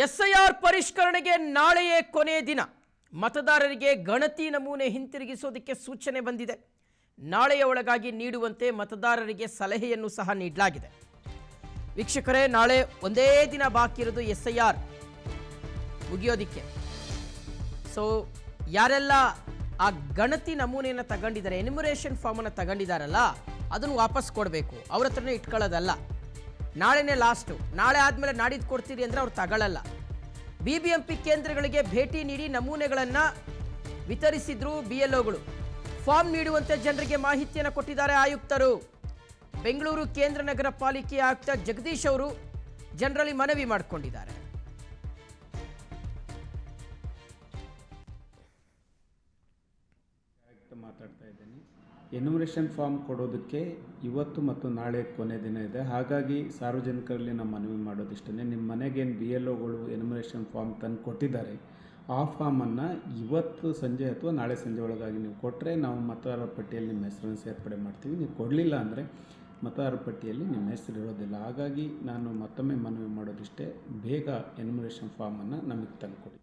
SIR ಪರಿಷ್ಕರಣೆಗೆ ನಾಳೆಯೇ ಕೊನೆ ದಿನ. ಮತದಾರರಿಗೆ ಗಣತಿ ನಮೂನೆ ಹಿಂತಿರುಗಿಸೋದಕ್ಕೆ ಸೂಚನೆ ಬಂದಿದೆ. ನಾಳೆಯ ಒಳಗಾಗಿ ನೀಡುವಂತೆ ಮತದಾರರಿಗೆ ಸಲಹೆಯನ್ನು ಸಹ ನೀಡಲಾಗಿದೆ. ವೀಕ್ಷಕರೇ, ನಾಳೆ ಒಂದೇ ದಿನ ಬಾಕಿ ಇರೋದು ಎಸ್ಐಆರ್ ಮುಗಿಯೋದಿಕ್ಕೆ. ಸೊ ಯಾರೆಲ್ಲ ಆ ಗಣತಿ ನಮೂನೆಯನ್ನು ತಗೊಂಡಿದ್ದಾರೆ, ಎನ್ಯುಮರೇಷನ್ ಫಾರ್ಮನ್ನು ತಗೊಂಡಿದ್ದಾರಲ್ಲ, ಅದನ್ನು ವಾಪಸ್ ಕೊಡಬೇಕು. ಅವ್ರ ಹತ್ರನೇ ಇಟ್ಕೊಳ್ಳೋದಲ್ಲ. ನಾಳೆನೇ ಲಾಸ್ಟು. ನಾಳೆ ಆದಮೇಲೆ ನಾಡಿದ್ದು ಕೊಡ್ತೀರಿ ಅಂದರೆ ಅವ್ರು ತಗೊಳ್ಳಲ್ಲ. BBMP ಕೇಂದ್ರಗಳಿಗೆ ಭೇಟಿ ನೀಡಿ ನಮೂನೆಗಳನ್ನು ವಿತರಿಸಿದ್ರು BLOಗಳು. ಫಾರ್ಮ್ ನೀಡುವಂತೆ ಜನರಿಗೆ ಮಾಹಿತಿಯನ್ನು ಕೊಟ್ಟಿದ್ದಾರೆ ಆಯುಕ್ತರು. ಬೆಂಗಳೂರು ಕೇಂದ್ರ ನಗರ ಪಾಲಿಕೆ ಆಯುಕ್ತ ಜಗದೀಶ್ ಅವರು ಜನರಲ್ಲಿ ಮನವಿ ಮಾಡಿಕೊಂಡಿದ್ದಾರೆ. ಮಾತಾಡ್ತಾ ಇದ್ದೀನಿ. ಎನ್ಯುಮರೇಷನ್ ಫಾರ್ಮ್ ಕೊಡೋದಕ್ಕೆ ಇವತ್ತು ಮತ್ತು ನಾಳೆ ಕೊನೆ ದಿನ ಇದೆ. ಹಾಗಾಗಿ ಸಾರ್ವಜನಿಕರಲ್ಲಿ ನಾವು ಮನವಿ ಮಾಡೋದಿಷ್ಟೇ, ನಿಮ್ಮ ಮನೆಗೇನು BLOಗಳು ಎನ್ಯುಮರೇಷನ್ ಫಾರ್ಮ್ ತಂದು ಕೊಟ್ಟಿದ್ದಾರೆ, ಆ ಫಾರ್ಮನ್ನು ಇವತ್ತು ಸಂಜೆ ಅಥವಾ ನಾಳೆ ಸಂಜೆ ಒಳಗಾಗಿ ನೀವು ಕೊಟ್ಟರೆ ನಾವು ಮತದಾರರ ಪಟ್ಟಿಯಲ್ಲಿ ನಿಮ್ಮ ಹೆಸರನ್ನು ಸೇರ್ಪಡೆ ಮಾಡ್ತೀವಿ. ನೀವು ಕೊಡಲಿಲ್ಲ ಅಂದರೆ ಮತದಾರರ ಪಟ್ಟಿಯಲ್ಲಿ ನಿಮ್ಮ ಹೆಸರು ಇರೋದಿಲ್ಲ. ಹಾಗಾಗಿ ನಾನು ಮತ್ತೊಮ್ಮೆ ಮನವಿ ಮಾಡೋದಿಷ್ಟೇ, ಬೇಗ ಎನ್ಯುಮರೇಷನ್ ಫಾರ್ಮನ್ನು ನಮಗೆ ತಂದು ಕೊಡಿ.